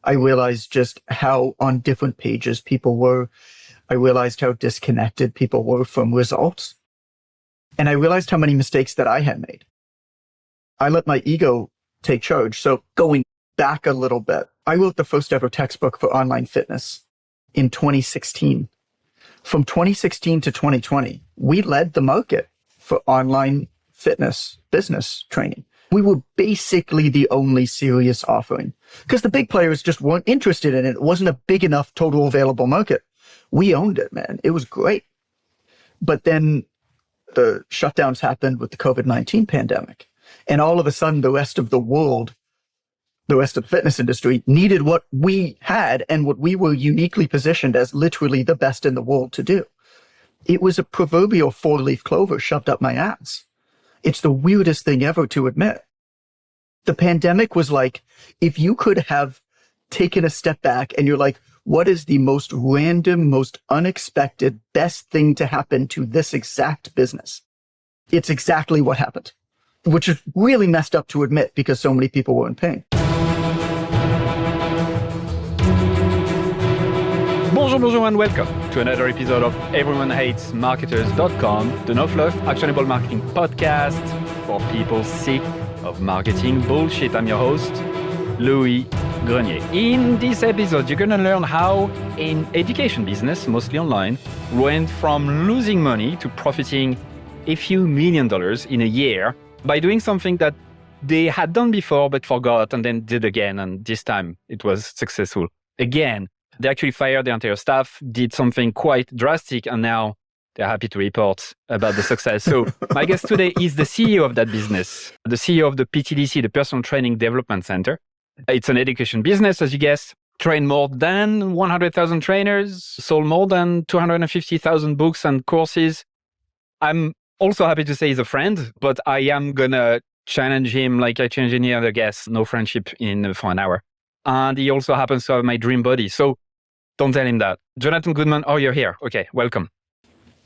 I realized just how on different pages people were. I realized how disconnected people were from results. And I realized how many mistakes that I had made. I let my ego take charge. So going back a little bit, I wrote the first ever textbook for online fitness in 2016. From 2016 to 2020, we led the market for online fitness business training. We were basically the only serious offering because the big players just weren't interested in it. It wasn't a big enough total available market. We owned it, man. It was great. But then the shutdowns happened with the COVID-19 pandemic. And all of a sudden, the rest of the world, the rest of the fitness industry needed what we had and what we were uniquely positioned as literally the best in the world to do. It was a proverbial four-leaf clover shoved up my ass. It's the weirdest thing ever to admit. The pandemic was like, if you could have taken a step back and you're like, what is the most random, most unexpected, best thing to happen to this exact business? It's exactly what happened, which is really messed up to admit because so many people were in pain. Bonjour and welcome to another episode of EveryoneHatesMarketers.com, the no fluff actionable marketing podcast for people sick of marketing bullshit. I'm your host, Louis Grenier. In this episode, you're going to learn how an education business, mostly online, went from losing money to profiting a few $1 million in a year by doing something that they had done before but forgot and then did again. And this time it was successful again. They actually fired their entire staff, did something quite drastic, and now they're happy to report about the success. So my guest today is the CEO of that business, the CEO of the PTDC, the Personal Training Development Center. It's an education business, as you guessed, trained more than 100,000 trainers, sold more than 250,000 books and courses. I'm also happy to say he's a friend, but I am going to challenge him like I challenge any other guest, no friendship for an hour. And he also happens to have my dream body. So don't tell him that. Jonathan Goodman, oh, you're here. Okay, welcome.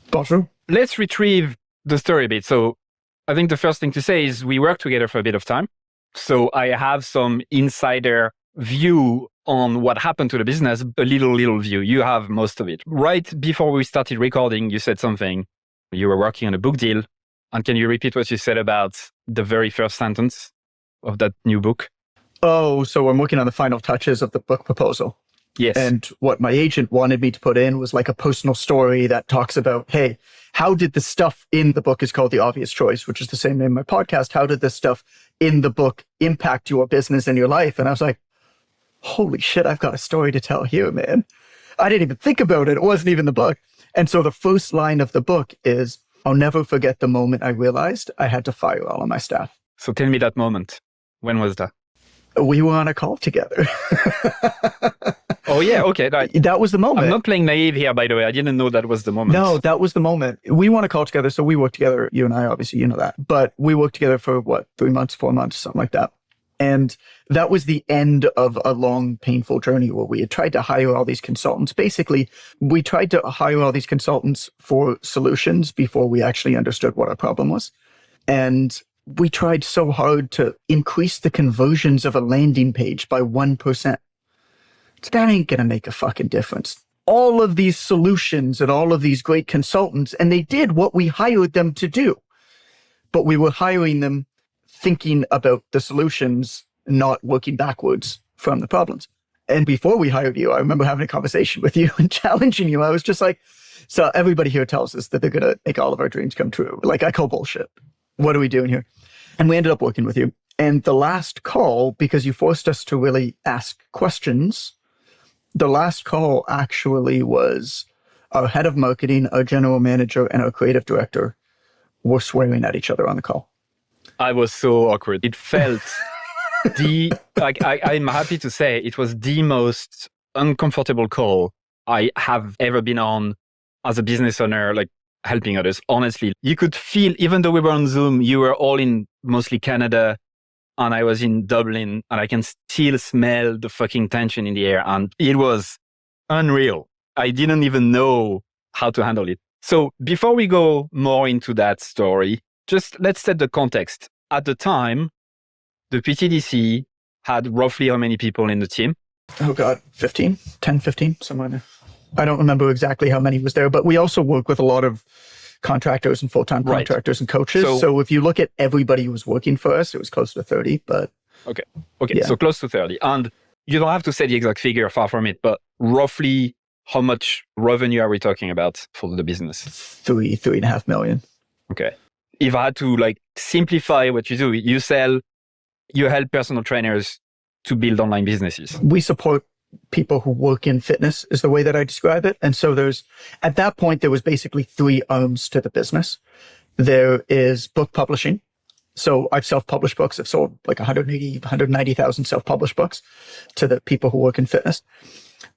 Bonjour. Let's retrieve the story a bit. So I think the first thing to say is we worked together for a bit of time. So I have some insider view on what happened to the business, a little view. You have most of it. Right before we started recording, you said something. You were working on a book deal. And can you repeat what you said about the very first sentence of that new book? Oh, so I'm working on the final touches of the book proposal. Yes. And what my agent wanted me to put in was like a personal story that talks about, hey, how did the stuff in the book is called The Obvious Choice, which is the same name of my podcast. How did this stuff in the book impact your business and your life? And I was like, holy shit, I've got a story to tell here, man. I didn't even think about it. It wasn't even the book. And so the first line of the book is, I'll never forget the moment I realized I had to fire all of my staff. So tell me that moment. When was that? We were on a call together. Oh, yeah. Okay. That was the moment. I'm not playing naive here, by the way. I didn't know that was the moment. No, that was the moment. We want to call together. So we work together. You and I, obviously, you know that. But we worked together for 3 months, 4 months, something like that. And that was the end of a long, painful journey where we had tried to hire all these consultants. Basically, we tried to hire all these consultants for solutions before we actually understood what our problem was. And we tried so hard to increase the conversions of a landing page by 1%. So that ain't going to make a fucking difference. All of these solutions and all of these great consultants, and they did what we hired them to do. But we were hiring them thinking about the solutions, not working backwards from the problems. And before we hired you, I remember having a conversation with you and challenging you. I was just like, so everybody here tells us that they're going to make all of our dreams come true. Like, I call bullshit. What are we doing here? And we ended up working with you. And the last call, because you forced us to really ask questions, the last call actually was our head of marketing, our general manager, and our creative director were swearing at each other on the call. I was so awkward. It felt I'm happy to say it was the most uncomfortable call I have ever been on as a business owner, like helping others. Honestly, you could feel, even though we were on Zoom, you were all in mostly Canada and I was in Dublin, and I can still smell the fucking tension in the air. And it was unreal. I didn't even know how to handle it. So before we go more into that story, just let's set the context. At the time, the PTDC had roughly how many people in the team? oh God, 15, 10, 15, somewhere in there. I don't remember exactly how many was there, but we also work with a lot of contractors and full-time Right. contractors and coaches. So if you look at everybody who was working for us, it was close to 30, but Okay. Yeah. So close to 30. And you don't have to say the exact figure, far from it, but roughly how much revenue are we talking about for the business? 3.5 million. Okay. If I had to like simplify what you do, you help personal trainers to build online businesses. We support people who work in fitness is the way that I describe it. And so at that point, there was basically 3 arms to the business. There is book publishing. So I've self-published books. I've sold like 190,000 self-published books to the people who work in fitness.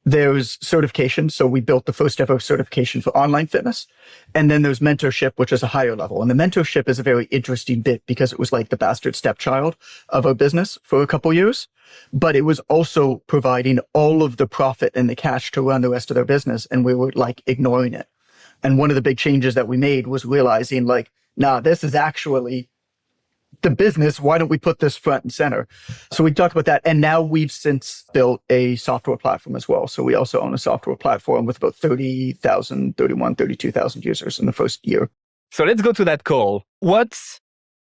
There's certification. So we built the first ever certification for online fitness. And then there's mentorship, which is a higher level. And the mentorship is a very interesting bit because it was like the bastard stepchild of our business for a couple years. But it was also providing all of the profit and the cash to run the rest of their business. And we were like ignoring it. And one of the big changes that we made was realizing like, nah, this is actually the business. Why don't we put this front and center? So we talked about that. And now we've since built a software platform as well. So we also own a software platform with about 32,000 users in the first year. So let's go to that call.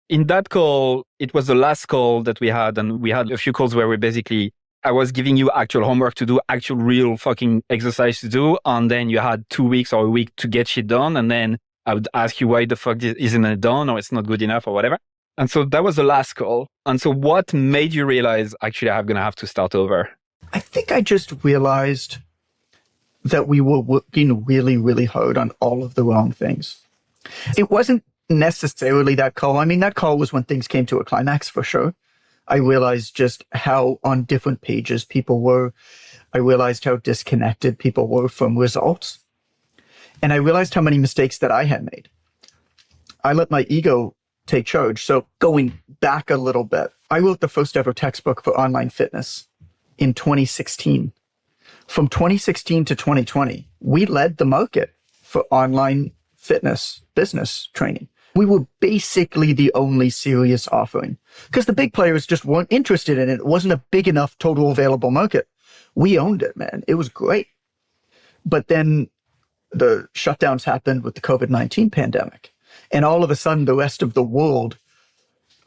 In that call, it was the last call that we had, and we had a few calls where I was giving you actual homework to do, actual real fucking exercise to do, and then you had 2 weeks or a week to get shit done, and then I would ask you why the fuck isn't it done, or it's not good enough, or whatever. And so that was the last call. And so what made you realize, actually, I'm going to have to start over? I think I just realized that we were working really, really hard on all of the wrong things. It wasn't necessarily that call. I mean, that call was when things came to a climax for sure. I realized just how on different pages people were. I realized how disconnected people were from results. And I realized how many mistakes that I had made. I let my ego take charge. So going back a little bit, I wrote the first ever textbook for online fitness in 2016. From 2016 to 2020, we led the market for online fitness business training. We were basically the only serious offering because the big players just weren't interested in it. It wasn't a big enough total available market. We owned it, man. It was great. But then the shutdowns happened with the COVID-19 pandemic. And all of a sudden, the rest of the world,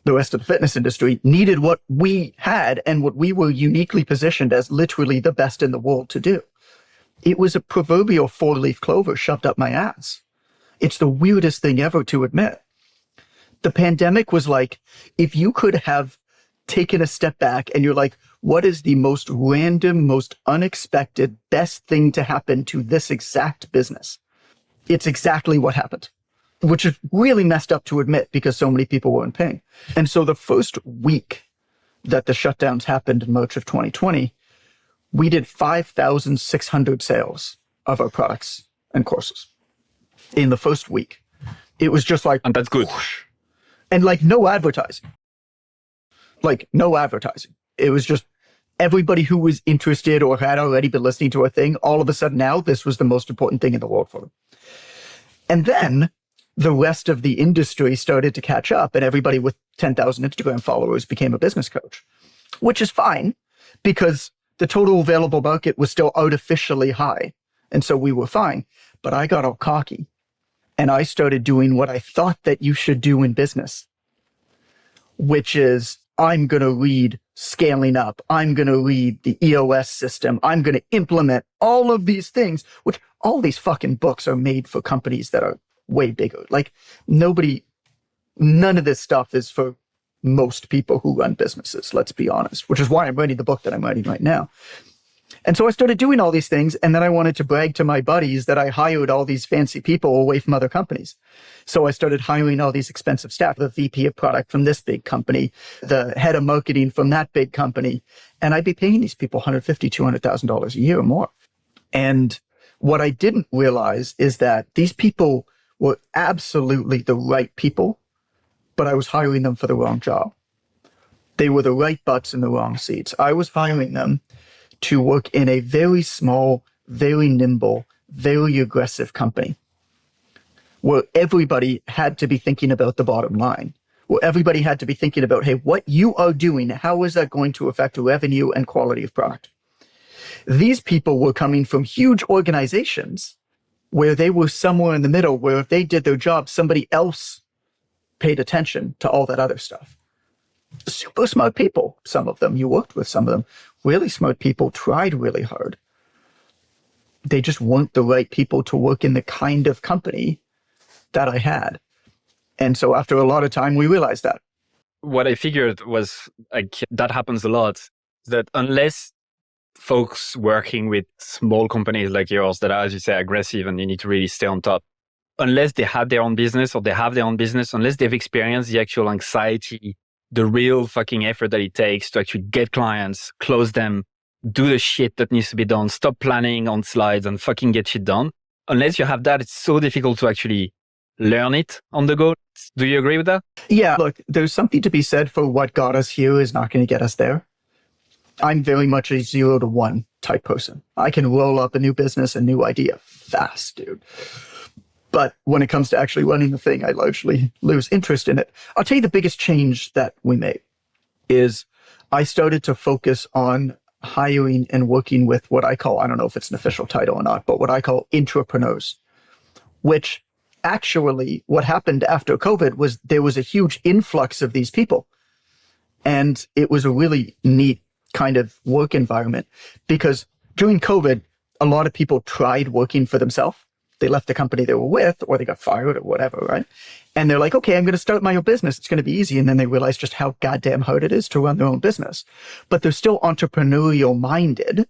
the rest of the fitness industry needed what we had and what we were uniquely positioned as literally the best in the world to do. It was a proverbial 4-leaf clover shoved up my ass. It's the weirdest thing ever to admit. The pandemic was like, if you could have taken a step back and you're like, what is the most random, most unexpected, best thing to happen to this exact business? It's exactly what happened, which is really messed up to admit because so many people were in pain. And so the first week that the shutdowns happened in March of 2020, we did 5,600 sales of our products and courses in the first week. It was just like, and that's good. Whoosh. And like no advertising. It was just everybody who was interested or had already been listening to a thing, all of a sudden now this was the most important thing in the world for them. And then the rest of the industry started to catch up and everybody with 10,000 Instagram followers became a business coach, which is fine because the total available market was still artificially high. And so we were fine, but I got all cocky and I started doing what I thought that you should do in business, which is I'm going to read scaling up. I'm going to read the EOS system. I'm going to implement all of these things, which all these fucking books are made for companies that are way bigger. Like none of this stuff is for most people who run businesses, let's be honest, which is why I'm writing the book that I'm writing right now. And so I started doing all these things. And then I wanted to brag to my buddies that I hired all these fancy people away from other companies. So I started hiring all these expensive staff, the VP of product from this big company, the head of marketing from that big company. And I'd be paying these people $150,000, $200,000 a year or more. And what I didn't realize is that these people were absolutely the right people, but I was hiring them for the wrong job. They were the right butts in the wrong seats. I was hiring them to work in a very small, very nimble, very aggressive company where everybody had to be thinking about the bottom line, where everybody had to be thinking about, hey, what you are doing, how is that going to affect revenue and quality of product? These people were coming from huge organizations where they were somewhere in the middle, where if they did their job, somebody else paid attention to all that other stuff. Super smart people, some of them. You worked with some of them. Really smart people, tried really hard. They just weren't the right people to work in the kind of company that I had. And so after a lot of time, we realized that. What I figured was like that happens a lot, that unless folks working with small companies like yours that are, as you say, aggressive and you need to really stay on top, unless they have their own business or they have their own business, unless they've experienced the actual anxiety, the real fucking effort that it takes to actually get clients, close them, do the shit that needs to be done, stop planning on slides and fucking get shit done. Unless you have that, it's so difficult to actually learn it on the go. Do you agree with that? Yeah, look, there's something to be said for what got us here is not going to get us there. I'm very much a 0 to 1 type person. I can roll up a new business, a new idea fast, dude. But when it comes to actually running the thing, I largely lose interest in it. I'll tell you the biggest change that we made is I started to focus on hiring and working with what I call, I don't know if it's an official title or not, but what I call intrapreneurs, which actually what happened after COVID was there was a huge influx of these people. And it was a really neat kind of work environment because during COVID, a lot of people tried working for themselves. They left the company they were with or they got fired or whatever, right? And they're like, okay, I'm going to start my own business. It's going to be easy. And then they realize just how goddamn hard it is to run their own business. But they're still entrepreneurial minded.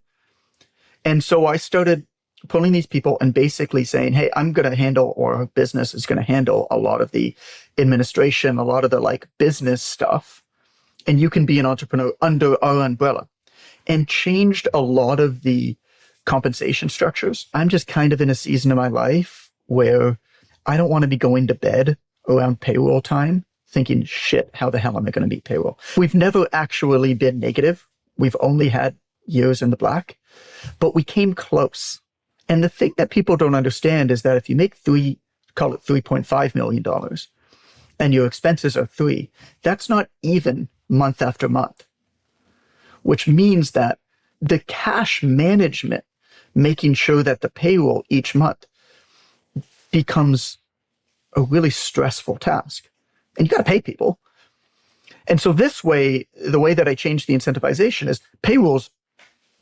And so I started pulling these people and basically saying, hey, I'm going to handle, or our business is going to handle a lot of the administration, a lot of the like business stuff. And you can be an entrepreneur under our umbrella, and changed a lot of the compensation structures. I'm just kind of in a season of my life where I don't want to be going to bed around payroll time thinking, shit, how the hell am I going to beat payroll? We've never actually been negative. We've only had years in the black, but we came close. And the thing that people don't understand is that if you make call it $3.5 million, and your expenses are 3, that's not even month after month, which means that the cash management, making sure that the payroll each month becomes a really stressful task. And you got to pay people. And so this way, the way that I changed the incentivization is payroll's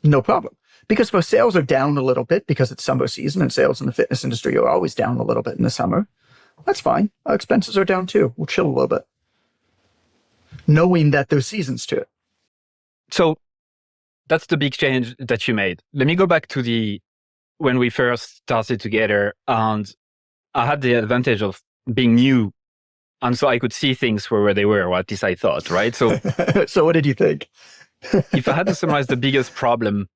no problem. Because if our sales are down a little bit because it's summer season and sales in the fitness industry are always down a little bit in the summer, that's fine. Our expenses are down too. We'll chill a little bit, knowing that there's seasons to it. So that's the big change that you made. Let me go back to when we first started together, and I had the advantage of being new. And so I could see things where they were, or at least I thought, right? So, so what did you think? If I had to summarize the biggest problem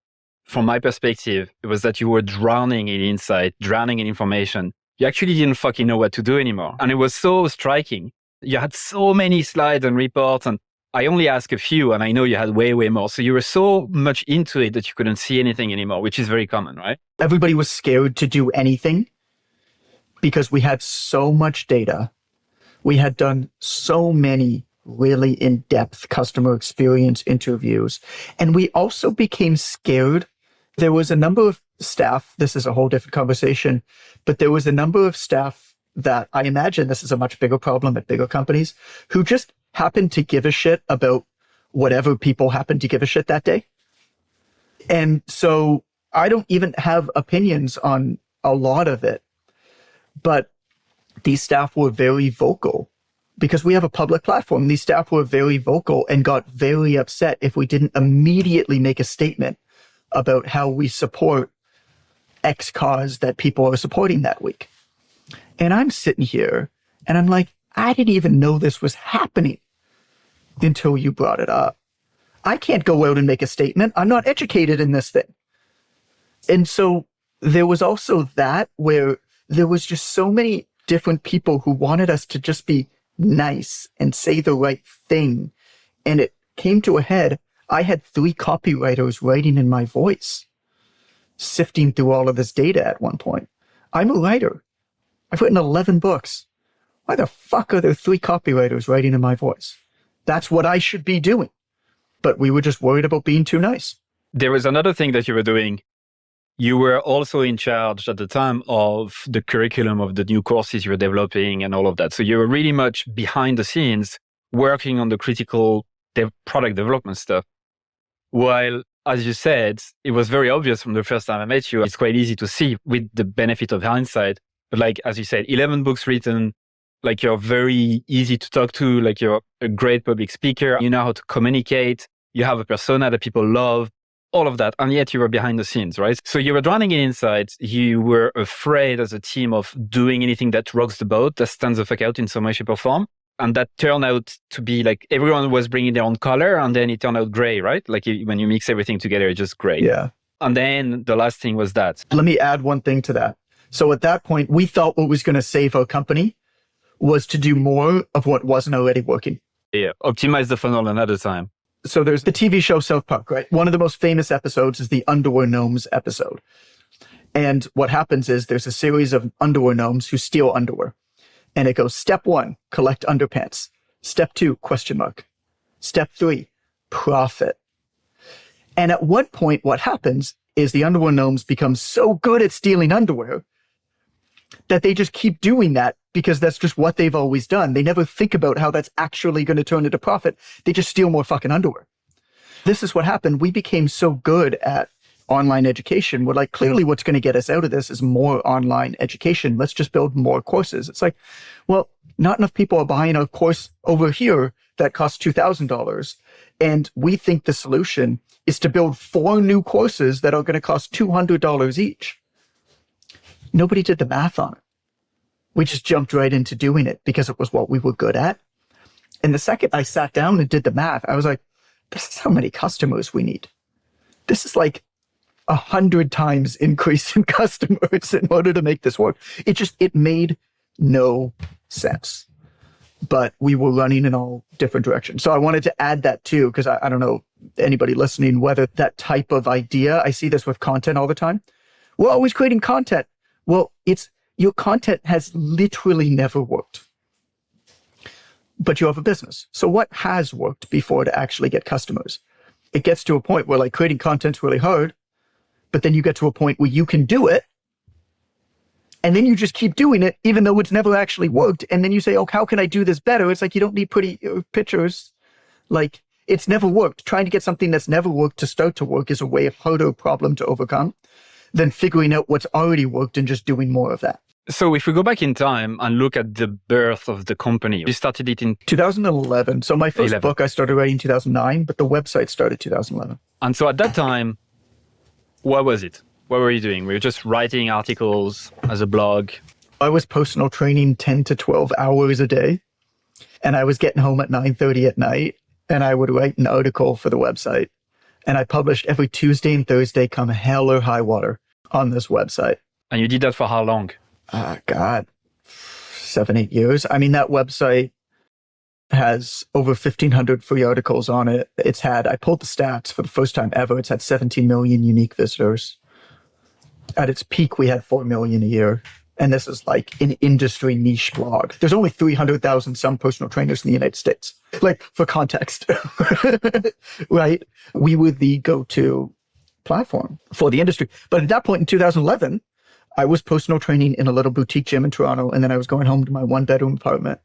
from my perspective, it was that you were drowning in insight, drowning in information. You actually didn't fucking know what to do anymore. And it was so striking. You had so many slides and reports, and I only asked a few, and I know you had way, way more. So you were so much into it that you couldn't see anything anymore, which is very common, right? Everybody was scared to do anything because we had so much data. We had done so many really in-depth customer experience interviews. And we also became scared. There was a number of staff, this is a whole different conversation, but there was a number of staff that I imagine this is a much bigger problem at bigger companies who just happened to give a shit about whatever people happened to give a shit that day. And so I don't even have opinions on a lot of it, but these staff were very vocal because we have a public platform. These staff were very vocal and got very upset if we didn't immediately make a statement about how we support X cause that people are supporting that week. And I'm sitting here and I'm like, I didn't even know this was happening until you brought it up. I can't go out and make a statement. I'm not educated in this thing. And so there was also that where there was just so many different people who wanted us to just be nice and say the right thing. And it came to a head. I had 3 copywriters writing in my voice, sifting through all of this data at one point. I'm a writer. I've written 11 books. Why the fuck are there 3 copywriters writing in my voice? That's what I should be doing. But we were just worried about being too nice. there was another thing that you were doing. You were also in charge at the time of the curriculum of the new courses you were developing and all of that. So you were really much behind the scenes working on the critical product development stuff. While, as you said, it was very obvious from the first time I met you. It's quite easy to see with the benefit of hindsight. But like, as you said, 11 books written, like you're very easy to talk to, like you're a great public speaker. You know how to communicate. You have a persona that people love, all of that. And yet you were behind the scenes, right? So you were drowning in insights. You were afraid as a team of doing anything that rocks the boat, that stands the fuck out in some way, shape or form. And that turned out to be like everyone was bringing their own color, and then it turned out gray, right? Like when you mix everything together, it's just gray. Yeah. And then the last thing was that. Let me add one thing to that. So at that point, we thought what was going to save our company was to do more of what wasn't already working. Yeah. Optimize the funnel another time. So there's the TV show South Park, right? One of the most famous episodes is the Underwear Gnomes episode. And what happens is there's a series of underwear gnomes who steal underwear. And it goes, step 1, collect underpants. Step 2, question mark. Step 3, profit. And at one point, what happens is the underwear gnomes become so good at stealing underwear that they just keep doing that because that's just what they've always done. They never think about how that's actually going to turn into profit. They just steal more fucking underwear. This is what happened. We became so good at online education. We're like, clearly what's going to get us out of this is more online education. Let's just build more courses. It's like, well, not enough people are buying a course over here that costs $2,000. And we think the solution is to build 4 new courses that are going to cost $200 each. Nobody did the math on it. We just jumped right into doing it because it was what we were good at. And the second I sat down and did the math, I was like, this is how many customers we need. This is like 100 times increase in customers in order to make this work. It made no sense. But we were running in all different directions. So I wanted to add that too, because I don't know anybody listening, whether that type of idea, I see this with content all the time. We're always creating content. Well, your content has literally never worked. But you have a business. So what has worked before to actually get customers? It gets to a point where like creating content's really hard, but then you get to a point where you can do it. And then you just keep doing it, even though it's never actually worked. And then you say, oh, how can I do this better? It's like, you don't need pretty pictures. Like, it's never worked. Trying to get something that's never worked to start to work is a way harder problem to overcome than figuring out what's already worked and just doing more of that. So if we go back in time and look at the birth of the company, you started it in 2011. So my first book I started writing in 2009, but the website started 2011. And so at that time, what was it? What were you doing? Were you just writing articles as a blog? I was personal training 10 to 12 hours a day. And I was getting home at 9:30 at night. And I would write an article for the website. And I published every Tuesday and Thursday, come hell or high water, on this website. And you did that for how long? God, 7, 8 years. I mean, that website has over 1,500 free articles on it. I pulled the stats for the first time ever. It's had 17 million unique visitors. At its peak, we had 4 million a year. And this is like an industry niche blog. There's only 300,000 some personal trainers in the United States. Like, for context, right? We were the go-to platform for the industry. But at that point in 2011, I was personal training in a little boutique gym in Toronto, and then I was going home to my 1-bedroom apartment.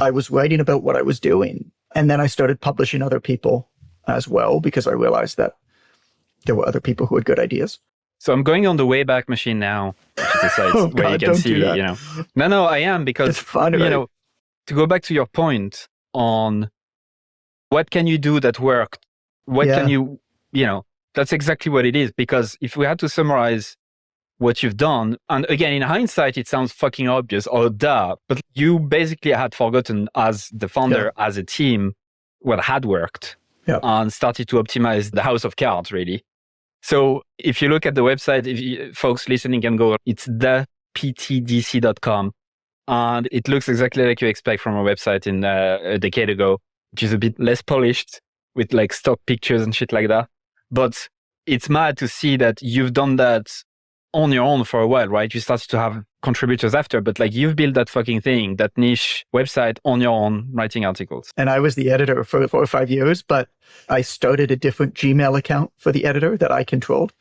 I was writing about what I was doing. And then I started publishing other people as well, because I realized that there were other people who had good ideas. So I'm going on the Wayback Machine now, which is the site where you can see, No, I am, because, it's fun, right? To go back to your point on what can you do that worked? What can you, that's exactly what it is. Because if we had to summarize what you've done, and again, in hindsight, it sounds fucking obvious or duh, but you basically had forgotten as the founder, as a team, what had worked and started to optimize the house of cards, really. So if you look at the website, folks listening can go, it's theptdc.com. And it looks exactly like you expect from a website in a decade ago, which is a bit less polished with like stock pictures and shit like that. But it's mad to see that you've done that on your own for a while, right? You started to have contributors after, but like you've built that fucking thing, that niche website on your own, writing articles. And I was the editor for 4 or 5 years, but I started a different Gmail account for the editor that I controlled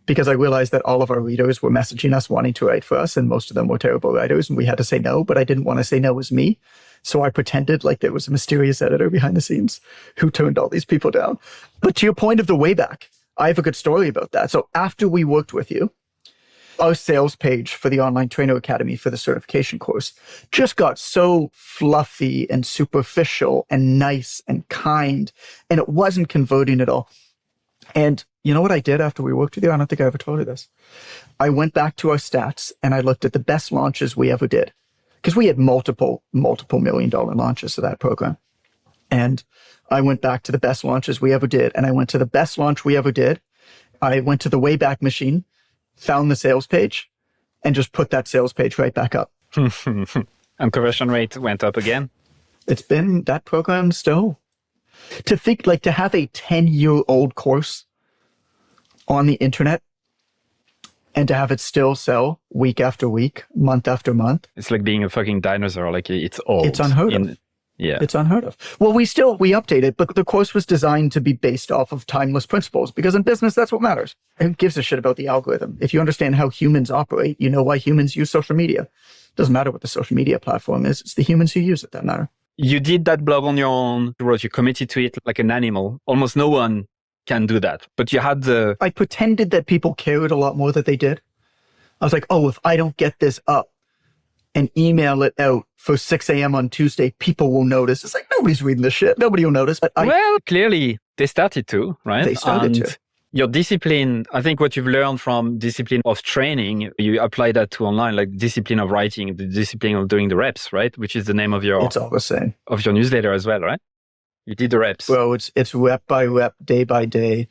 because I realized that all of our readers were messaging us wanting to write for us, and most of them were terrible writers, and we had to say no, but I didn't want to say no as me. So I pretended like there was a mysterious editor behind the scenes who turned all these people down. But to your point of the way back, I have a good story about that. So after we worked with you, our sales page for the Online Trainer Academy for the certification course just got so fluffy and superficial and nice and kind, and it wasn't converting at all. And you know what I did after we worked with you? I don't think I ever told you this. I went back to our stats and I looked at the best launches we ever did, because we had multiple $1 million launches of that program. And I went back to the best launches we ever did. And I went to the best launch we ever did. I went to the Wayback Machine, found the sales page, and just put that sales page right back up. And conversion rate went up again? It's been that program still. To think, like, to have a 10-year-old course on the internet and to have it still sell week after week, month after month. It's like being a fucking dinosaur. Like, it's old. It's unheard of. Yeah. It's unheard of. Well, we update it, but the course was designed to be based off of timeless principles, because in business, that's what matters. Who gives a shit about the algorithm? If you understand how humans operate, you know why humans use social media. It doesn't matter what the social media platform is. It's the humans who use it that matter. You did that blog on your own. You committed to it like an animal. Almost no one can do that. But you had I pretended that people cared a lot more than they did. I was like, oh, if I don't get this up and email it out for 6 a.m. on Tuesday, people will notice. It's like, nobody's reading this shit. Nobody will notice. But well, clearly they started to, right? They started to. Your discipline, I think what you've learned from discipline of training, you apply that to online, like discipline of writing, the discipline of doing the reps, right? Which is the name of your... It's all the same. Of your newsletter as well, right? You did the reps. Well, it's rep by rep, day by day.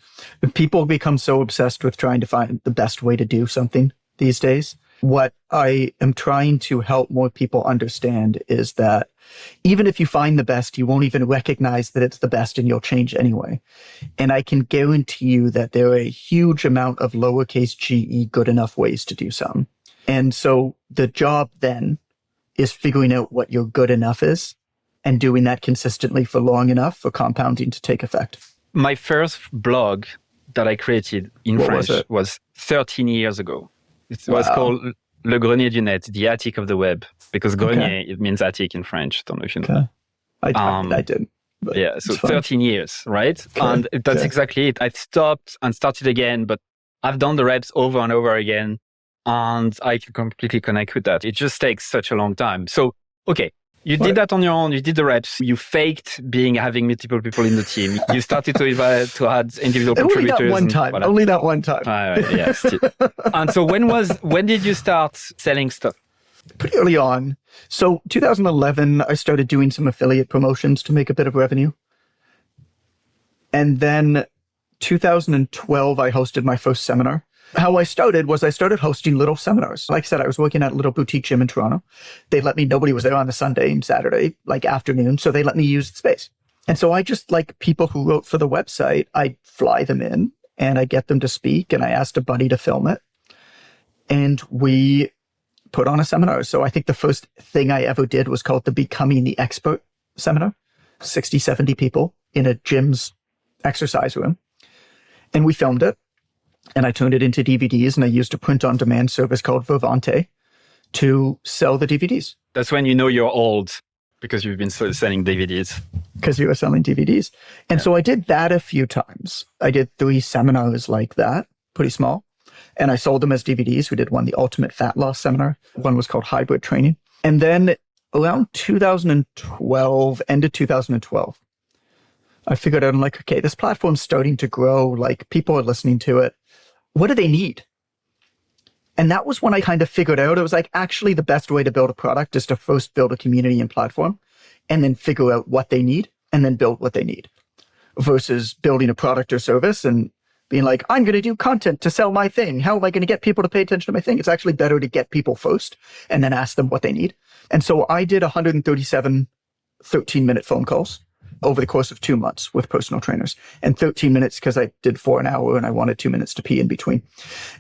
People become so obsessed with trying to find the best way to do something these days. What I am trying to help more people understand is that even if you find the best, you won't even recognize that it's the best, and you'll change anyway. And I can guarantee you that there are a huge amount of lowercase ge good enough ways to do something. And so the job then is figuring out what your good enough is and doing that consistently for long enough for compounding to take effect. My first blog that I created in French was 13 years ago. It was called Le Grenier du Net, the attic of the web, because grenier, it means attic in French. Don't know if you know. I didn't. Yeah, so 13 years, right? And that's exactly it. I stopped and started again, but I've done the reps over and over again, and I can completely connect with that. It just takes such a long time. So, okay, you did that on your own. You did the reps. You faked having multiple people in the team. You started to add individual contributors. Only that one time. Yes. And so when did you start selling stuff? Pretty early on. So 2011, I started doing some affiliate promotions to make a bit of revenue. And then 2012, I hosted my first seminar. How I started was I started hosting little seminars. Like I said, I was working at a little boutique gym in Toronto. They let me, nobody was there on the Sunday and Saturday, like afternoon. So they let me use the space. And so I just, like people who wrote for the website, I'd fly them in and I get them to speak. And I asked a buddy to film it. And we put on a seminar. So I think the first thing I ever did was called the Becoming the Expert seminar. 60, 70 people in a gym's exercise room. And we filmed it. And I turned it into DVDs, and I used a print-on-demand service called Vervante to sell the DVDs. That's when you know you're old, because you've been selling DVDs. Because you were selling DVDs. And so I did that a few times. I did 3 seminars like that, pretty small. And I sold them as DVDs. We did one, the Ultimate Fat Loss Seminar. One was called Hybrid Training. And then around 2012, end of 2012, I figured out, I'm like, okay, this platform's starting to grow. Like, people are listening to it. What do they need? And that was when I kind of figured out, it was like, actually, the best way to build a product is to first build a community and platform, and then figure out what they need, and then build what they need, versus building a product or service and being like, I'm going to do content to sell my thing. How am I going to get people to pay attention to my thing? It's actually better to get people first and then ask them what they need. And so I did 137 13-minute phone calls over the course of 2 months with personal trainers, and 13 minutes because I did 4 an hour and I wanted 2 minutes to pee in between.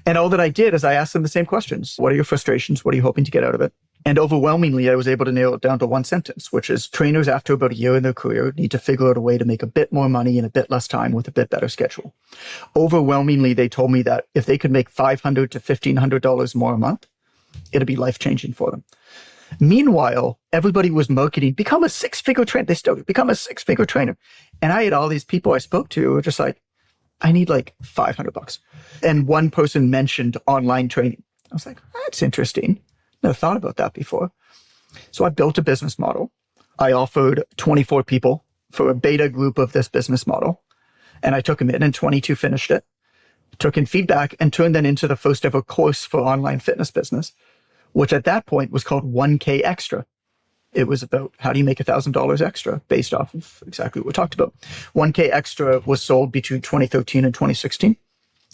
And all that I did is I asked them the same questions. What are your frustrations? What are you hoping to get out of it? And overwhelmingly, I was able to nail it down to one sentence, which is trainers after about a year in their career need to figure out a way to make a bit more money in a bit less time with a bit better schedule. Overwhelmingly, they told me that if they could make $500 to $1,500 more a month, it'd be life-changing for them. Meanwhile, everybody was marketing, become a six-figure trainer. They started, become a six-figure trainer. And I had all these people I spoke to who were just like, I need like $500. And one person mentioned online training. I was like, that's interesting. Never thought about that before. So I built a business model. I offered 24 people for a beta group of this business model. And I took them in and 22 finished it, took in feedback and turned that into the first ever course for online fitness business, which at that point was called 1K Extra. It was about how do you make $1,000 extra based off of exactly what we talked about. 1K Extra was sold between 2013 and 2016.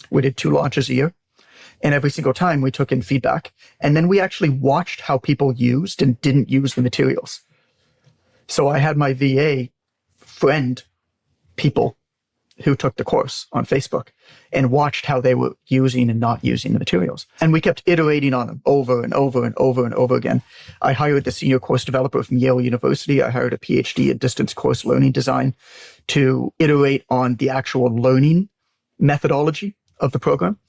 We did 2 launches a year. And every single time we took in feedback. And then we actually watched how people used and didn't use the materials. So I had my VA friend people who took the course on Facebook and watched how they were using and not using the materials. And we kept iterating on them over and over and over and over again. I hired the senior course developer from Yale University. I hired a PhD in distance course learning design to iterate on the actual learning methodology of the program.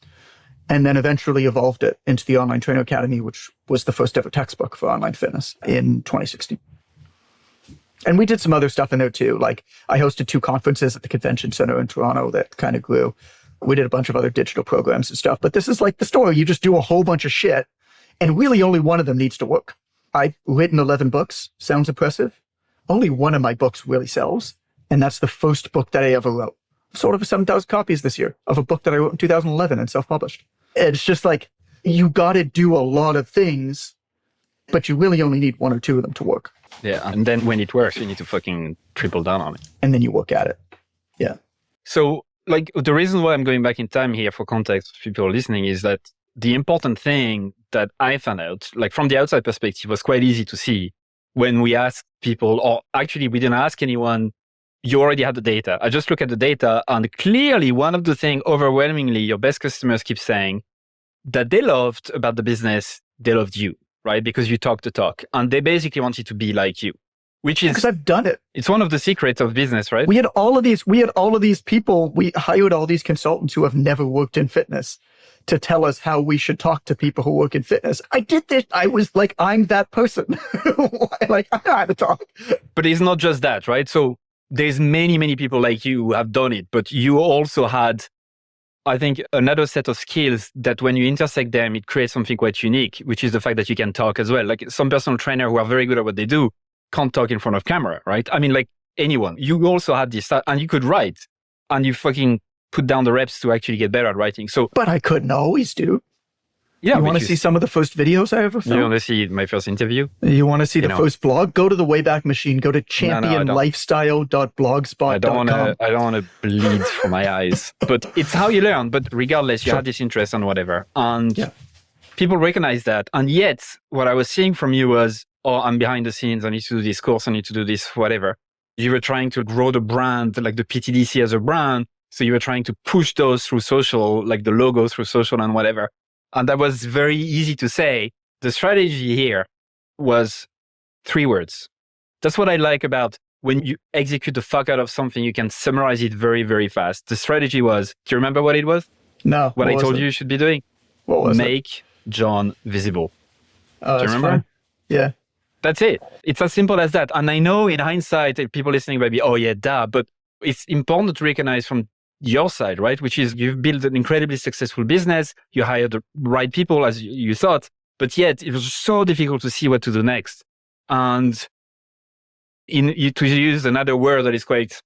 And then eventually evolved it into the Online Trainer Academy, which was the first ever textbook for online fitness in 2016. And we did some other stuff in there too. Like I hosted 2 conferences at the convention center in Toronto that kind of grew. We did a bunch of other digital programs and stuff. But this is like the story. You just do a whole bunch of shit and really only one of them needs to work. I've written 11 books. Sounds impressive. Only one of my books really sells. And that's the first book that I ever wrote. Sold over 7,000 copies this year of a book that I wrote in 2011 and self-published. It's just like, you got to do a lot of things, but you really only need 1 or 2 of them to work. Yeah. And then when it works, you need to fucking triple down on it. And then you work at it. Yeah. So like the reason why I'm going back in time here for context for people listening is that the important thing that I found out, like from the outside perspective, was quite easy to see when we asked people, or actually we didn't ask anyone. You already had the data. I just look at the data and clearly one of the things overwhelmingly your best customers keep saying that they loved about the business, they loved you, right? Because you talk the talk and they basically wanted to be like you, which is... Because I've done it. It's one of the secrets of business, right? We had all of these people, we hired all these consultants who have never worked in fitness to tell us how we should talk to people who work in fitness. I did this. I was like, I'm that person. Like, I know how to talk. But it's not just that, right? So there's many, many people like you who have done it, but you also had, I think, another set of skills that when you intersect them, it creates something quite unique, which is the fact that you can talk as well. Like some personal trainer who are very good at what they do can't talk in front of camera, right? I mean, like anyone. You also had this, and you could write, and you fucking put down the reps to actually get better at writing. So, but I couldn't always do. Yeah, you want to see some of the first videos I ever filmed? You want to see my first interview? You want to see the first blog? Go to the Wayback Machine. Go to championlifestyle.blogspot.com. I don't want to bleed from my eyes. But it's how you learn. But regardless, you had this interest and whatever. And people recognize that. And yet, what I was seeing from you was, oh, I'm behind the scenes. I need to do this course. I need to do this, whatever. You were trying to grow the brand, like the PTDC as a brand. So you were trying to push those through social, like the logo through social and whatever. And that was very easy to say. The strategy here was 3 words. That's what I like about when you execute the fuck out of something, you can summarize it very, very fast. The strategy was, do you remember what it was? No. What I told you should be doing? What was it? Make John visible. Oh, do you remember? Fine. Yeah. That's it. It's as simple as that. And I know in hindsight, people listening might be, oh yeah, duh. But it's important to recognize from your side, right? Which is you've built an incredibly successful business. You hired the right people as you thought, but yet it was so difficult to see what to do next. And to use another word that is quite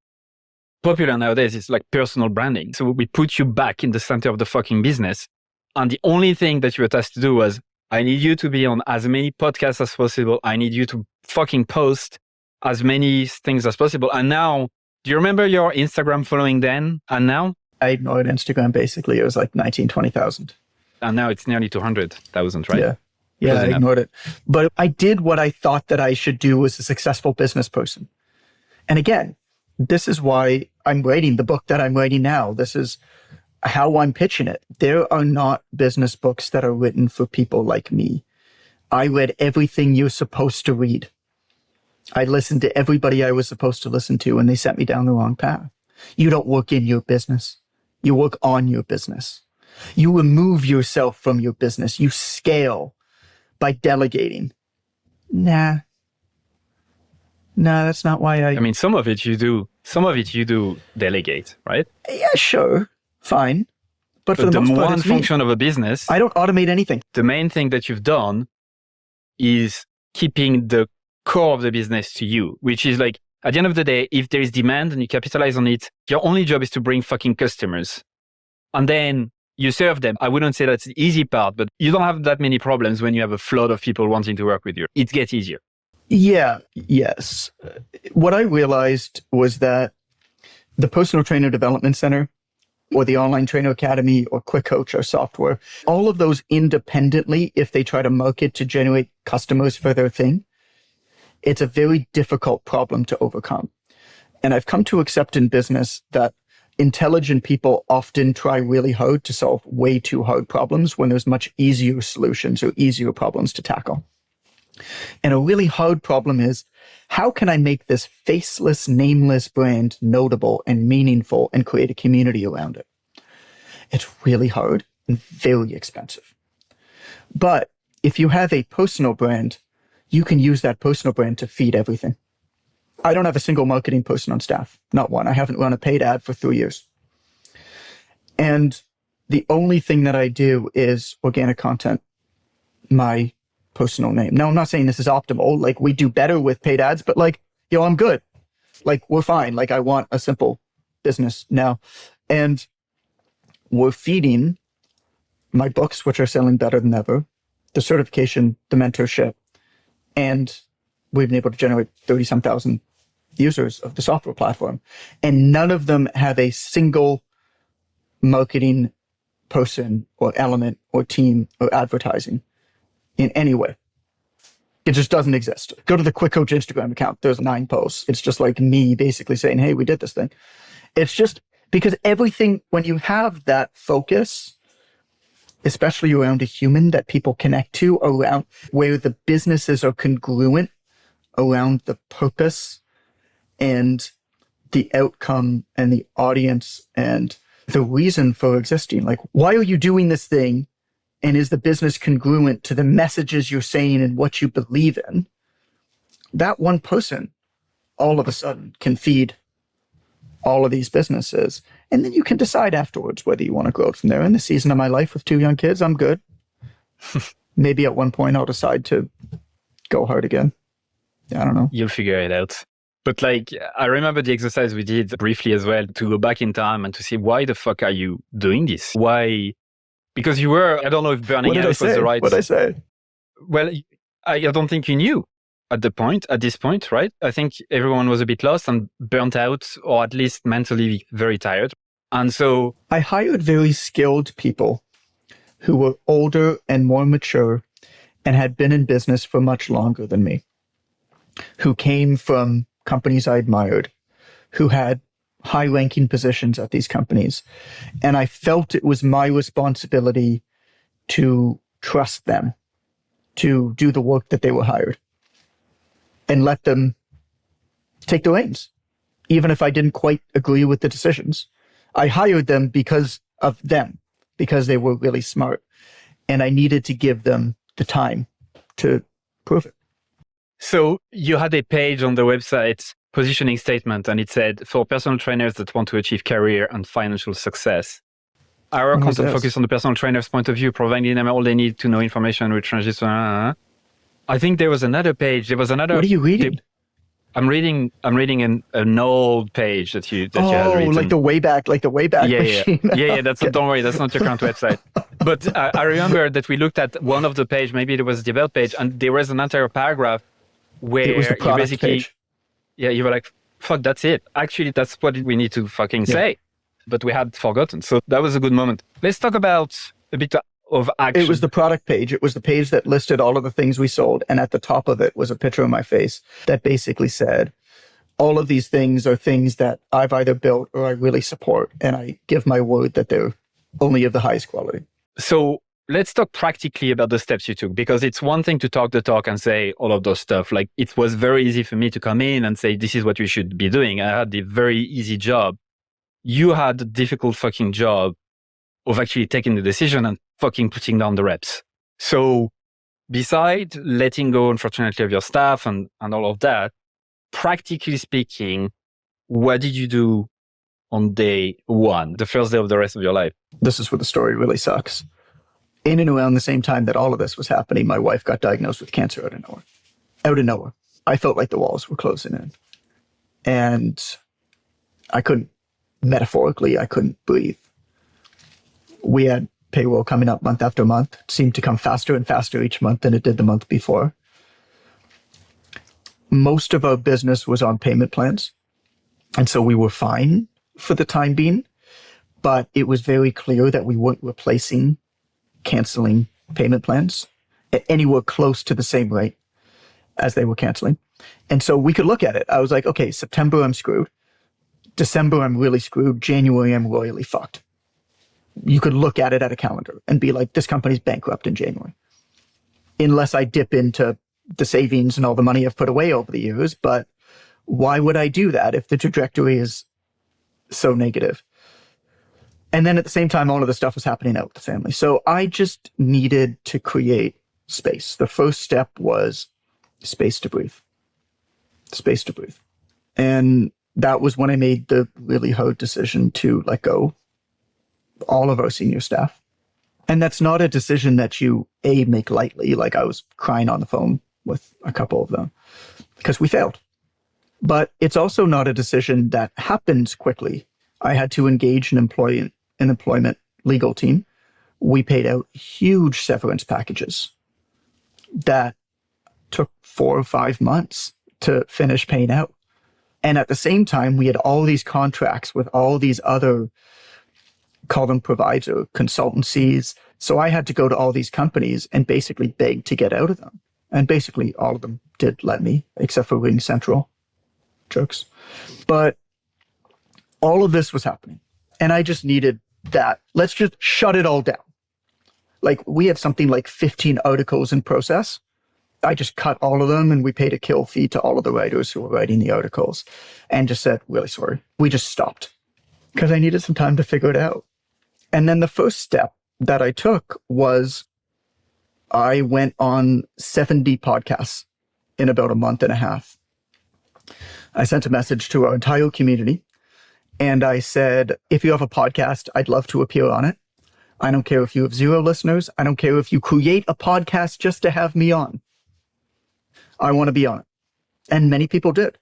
popular nowadays, it's like personal branding. So we put you back in the center of the fucking business. And the only thing that you were tasked to do was, I need you to be on as many podcasts as possible. I need you to fucking post as many things as possible. And now, do you remember your Instagram following then and now? I ignored Instagram basically. It was like 19, 20,000. And now it's nearly 200,000, right? Yeah, I ignored it. But I did what I thought that I should do as a successful business person. And again, This is why I'm writing the book that I'm writing now. This is how I'm pitching it. There are not business books that are written for people like me. I read everything you're supposed to read. I listened to everybody I was supposed to listen to, and they sent me down the wrong path. You don't work in your business. You work on your business. You remove yourself from your business. You scale by delegating. Nah, that's not why I mean, some of it you do delegate, right? Yeah, sure. Fine. But for the most part, one function of a business, I don't automate anything. The main thing that you've done is keeping the core of the business to you, which is like, at the end of the day, if there is demand and you capitalize on it, your only job is to bring fucking customers. And then you serve them. I wouldn't say that's the easy part, but you don't have that many problems when you have a flood of people wanting to work with you. It gets easier. Yeah, yes. What I realized was that the Personal Trainer Development Center or the Online Trainer Academy or Quick Coach or software, all of those independently, if they try to market to generate customers for their thing, it's a very difficult problem to overcome. And I've come to accept in business that intelligent people often try really hard to solve way too hard problems when there's much easier solutions or easier problems to tackle. And a really hard problem is, how can I make this faceless, nameless brand notable and meaningful and create a community around it? It's really hard and very expensive. But if you have a personal brand, you can use that personal brand to feed everything. I don't have a single marketing person on staff, not one. I haven't run a paid ad for 3 years. And the only thing that I do is organic content, my personal name. Now, I'm not saying this is optimal. Like, we do better with paid ads, but like, I'm good. Like, we're fine. Like, I want a simple business now. And we're feeding my books, which are selling better than ever, the certification, the mentorship, and we've been able to generate 30-some thousand users of the software platform. And none of them have a single marketing person or element or team or advertising in any way. It just doesn't exist. Go to the Quick Coach Instagram account. There's 9 posts. It's just like me basically saying, hey, we did this thing. It's just because everything, when you have that focus, especially around a human that people connect to, around where the businesses are congruent around the purpose and the outcome and the audience and the reason for existing. Like, why are you doing this thing? And is the business congruent to the messages you're saying and what you believe in? That one person all of a sudden can feed all of these businesses. And then you can decide afterwards whether you want to grow it from there. In the season of my life with 2 young kids, I'm good. Maybe at one point I'll decide to go hard again. I don't know. You'll figure it out. But like, I remember the exercise we did briefly as well, to go back in time and to see, why the fuck are you doing this? Why? Because you were, I don't know if burning out was the right... What did I say? Well, I don't think you knew at this point, right? I think everyone was a bit lost and burnt out, or at least mentally very tired. And so... I hired very skilled people who were older and more mature and had been in business for much longer than me, who came from companies I admired, who had high-ranking positions at these companies. And I felt it was my responsibility to trust them, to do the work that they were hired, and let them take the reins, even if I didn't quite agree with the decisions. I hired them because of them, because they were really smart, and I needed to give them the time to prove it. So you had a page on the website, positioning statement, and it said, for personal trainers that want to achieve career and financial success. Our content focus on the personal trainer's point of view, providing them all they need to know information which transitions. I think there was another page. There was another. What are you reading? I'm reading an old page that you had written. Like the Wayback machine. Yeah. That's not, don't worry, that's not your current website. But I remember that we looked at one of the page, maybe it was the about page, and there was an entire paragraph where it was the product you page. Yeah, you were like, fuck, that's it. Actually, that's what we need to fucking say. But we had forgotten. So that was a good moment. Let's talk about a bit of action. It was the product page. It was the page that listed all of the things we sold. And at the top of it was a picture of my face that basically said, all of these things are things that I've either built or I really support. And I give my word that they're only of the highest quality. So let's talk practically about the steps you took, because it's one thing to talk the talk and say all of those stuff. Like, it was very easy for me to come in and say, this is what you should be doing. I had the very easy job. You had the difficult fucking job of actually taking the decision and fucking putting down the reps. So beside letting go, unfortunately, of your staff and all of that, practically speaking, what did you do on day one, the first day of the rest of your life? This is where the story really sucks. In and around the same time that all of this was happening, my wife got diagnosed with cancer out of nowhere. Out of nowhere. I felt like the walls were closing in. And I couldn't, metaphorically, I couldn't breathe. We had payroll coming up month after month. It seemed to come faster and faster each month than it did the month before. Most of our business was on payment plans. And so we were fine for the time being. But it was very clear that we weren't replacing canceling payment plans at anywhere close to the same rate as they were canceling. And so we could look at it. I was like, okay, September, I'm screwed. December, I'm really screwed. January, I'm royally fucked. You could look at it at a calendar and be like, this company's bankrupt in January. Unless I dip into the savings and all the money I've put away over the years. But why would I do that if the trajectory is so negative? And then at the same time, all of the stuff was happening out with the family. So I just needed to create space. The first step was space to breathe. Space to breathe. And that was when I made the really hard decision to let go all of our senior staff. And that's not a decision that you, make lightly. Like, I was crying on the phone with a couple of them because we failed. But it's also not a decision that happens quickly. I had to engage an employment legal team. We paid out huge severance packages that took 4 or 5 months to finish paying out. And at the same time, we had all these contracts with all these other, call them provider consultancies. So I had to go to all these companies and basically beg to get out of them. And basically all of them did let me, except for Ring Central. Jokes. But all of this was happening. And I just needed that. Let's just shut it all down. Like, we had something like 15 articles in process. I just cut all of them and we paid a kill fee to all of the writers who were writing the articles and just said, really sorry. We just stopped because I needed some time to figure it out. And then the first step that I took was I went on 70 podcasts in about a month and a half. I sent a message to our entire community and I said, if you have a podcast, I'd love to appear on it. I don't care if you have 0 listeners. I don't care if you create a podcast just to have me on. I want to be on it. And many people did.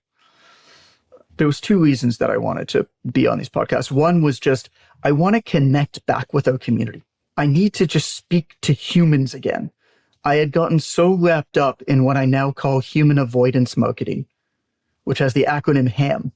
There was 2 reasons that I wanted to be on these podcasts. One was just, I want to connect back with our community. I need to just speak to humans again. I had gotten so wrapped up in what I now call human avoidance marketing, which has the acronym HAM,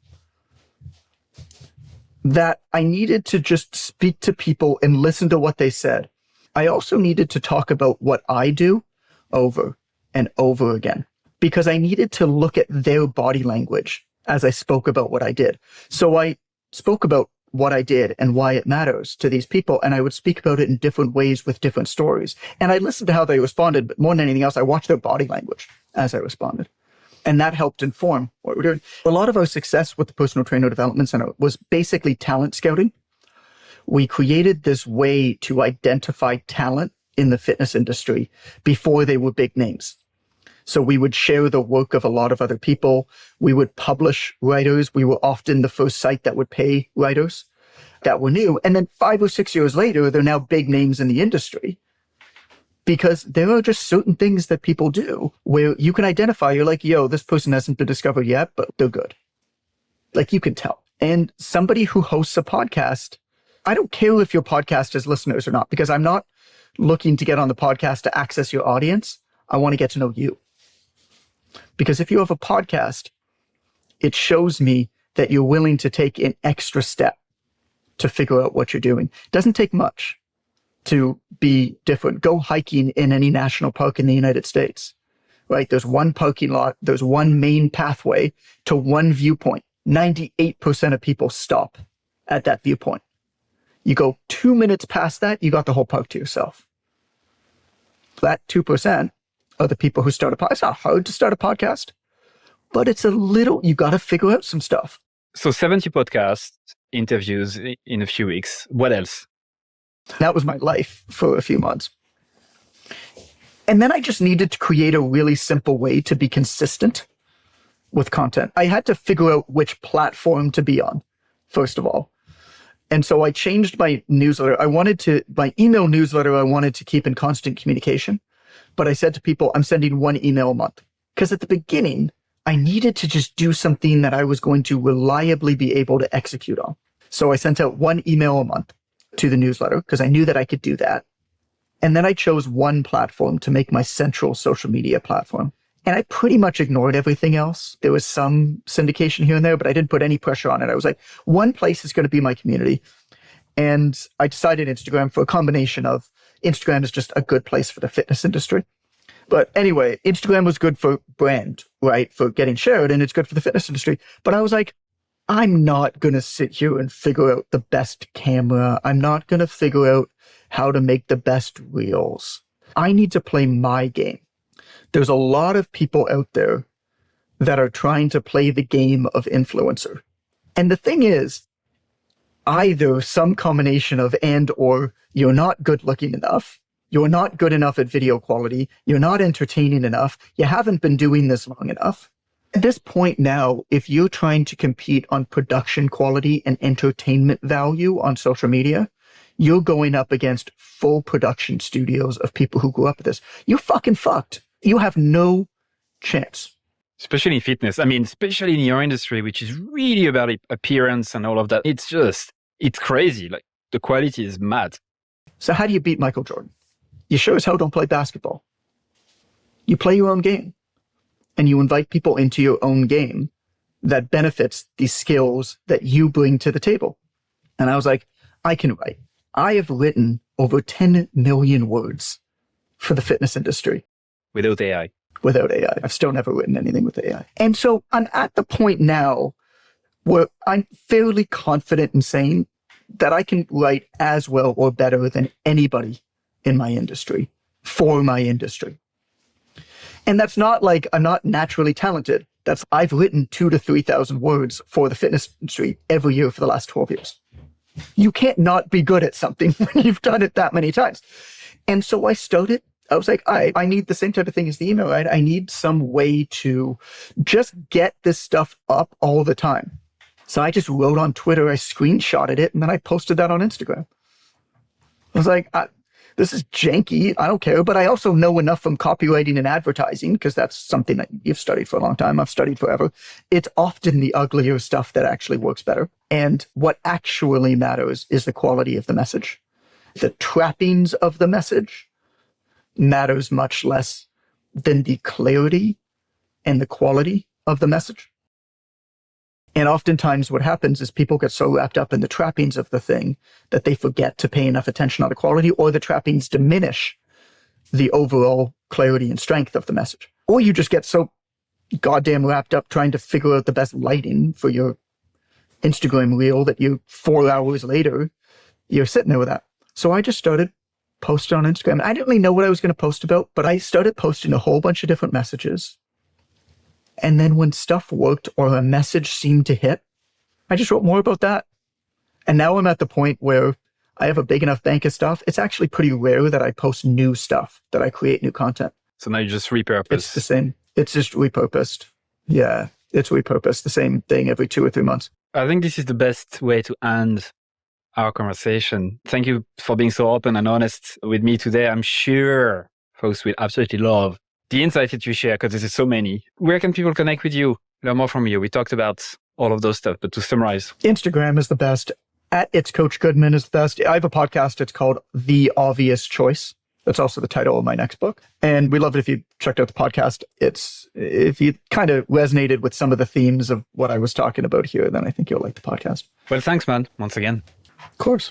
that I needed to just speak to people and listen to what they said. I also needed to talk about what I do over and over again, because I needed to look at their body language as I spoke about what I did. So I spoke about what I did and why it matters to these people, and I would speak about it in different ways with different stories. And I listened to how they responded, but more than anything else, I watched their body language as I responded. And that helped inform what we're doing. A lot of our success with the Personal Trainer Development Center was basically talent scouting. We created this way to identify talent in the fitness industry before they were big names. So we would share the work of a lot of other people. We would publish writers. We were often the first site that would pay writers that were new. And then 5 or 6 years later, they're now big names in the industry, because there are just certain things that people do where you can identify. You're like, yo, this person hasn't been discovered yet, but they're good. Like, you can tell. And somebody who hosts a podcast, I don't care if your podcast has listeners or not, because I'm not looking to get on the podcast to access your audience. I want to get to know you. Because if you have a podcast, it shows me that you're willing to take an extra step to figure out what you're doing. It doesn't take much to be different. Go hiking in any national park in the United States. right? There's one parking lot, there's one main pathway to one viewpoint. 98% of people stop at that viewpoint. You go 2 minutes past that, you got the whole park to yourself. That 2% are the people who start a podcast. It's not hard to start a podcast, but it's you got to figure out some stuff. So 70 podcast interviews in a few weeks. What else? That was my life for a few months. And then I just needed to create a really simple way to be consistent with content. I had to figure out which platform to be on, first of all. And so I changed my newsletter. My email newsletter, I wanted to keep in constant communication. But I said to people, I'm sending one email a month. Because at the beginning, I needed to just do something that I was going to reliably be able to execute on. So I sent out one email a month to the newsletter because I knew that I could do that. And then I chose one platform to make my central social media platform. And I pretty much ignored everything else. There was some syndication here and there, but I didn't put any pressure on it. I was like, one place is going to be my community. And I decided Instagram for a combination of Instagram is just a good place for the fitness industry. But anyway, Instagram was good for brand, right? For getting shared, and it's good for the fitness industry. But I was like, I'm not going to sit here and figure out the best camera. I'm not going to figure out how to make the best reels. I need to play my game. There's a lot of people out there that are trying to play the game of influencer. And the thing is, either some combination of or you're not good looking enough, you're not good enough at video quality, you're not entertaining enough, you haven't been doing this long enough. At this point now, if you're trying to compete on production quality and entertainment value on social media, you're going up against full production studios of people who grew up with this. You're fucking fucked. You have no chance. Especially in fitness. I mean, especially in your industry, which is really about appearance and all of that. It's crazy. Like, the quality is mad. So how do you beat Michael Jordan? You sure as hell don't play basketball. You play your own game. And you invite people into your own game that benefits the skills that you bring to the table. And I was like, I can write. I have written over 10 million words for the fitness industry. Without AI. Without AI. I've still never written anything with AI. And so I'm at the point now where I'm fairly confident in saying that I can write as well or better than anybody in my industry for my industry. And that's not like I'm not naturally talented. I've written 2,000 to 3,000 words for the fitness industry every year for the last 12 years. You can't not be good at something when you've done it that many times. And so I was like, I need the same type of thing as the email, right? I need some way to just get this stuff up all the time. So I just wrote on Twitter, I screenshotted it, and then I posted that on Instagram. I was like, this is janky. I don't care. But I also know enough from copywriting and advertising, because that's something that you've studied for a long time. I've studied forever. It's often the uglier stuff that actually works better. And what actually matters is the quality of the message. The trappings of the message matters much less than the clarity and the quality of the message. And oftentimes what happens is people get so wrapped up in the trappings of the thing that they forget to pay enough attention on the quality, or the trappings diminish the overall clarity and strength of the message. Or you just get so goddamn wrapped up trying to figure out the best lighting for your Instagram reel that 4 hours later, you're sitting there with that. So I just started posting on Instagram. I didn't really know what I was going to post about, but I started posting a whole bunch of different messages. And then when stuff worked or a message seemed to hit, I just wrote more about that. And now I'm at the point where I have a big enough bank of stuff. It's actually pretty rare that I post new stuff, that I create new content. So now you just repurpose. It's the same. It's just repurposed. Yeah, it's repurposed. The same thing every 2 or 3 months. I think this is the best way to end our conversation. Thank you for being so open and honest with me today. I'm sure folks will absolutely love the insight that you share, because there's so many. Where can people connect with you, learn more from you? We talked about all of those stuff, but to summarize. Instagram is the best. At It's Coach Goodman is the best. I have a podcast. It's called The Obvious Choice. That's also the title of my next book. And we love it if you checked out the podcast. If you kind of resonated with some of the themes of what I was talking about here, then I think you'll like the podcast. Well, thanks, man, once again. Of course.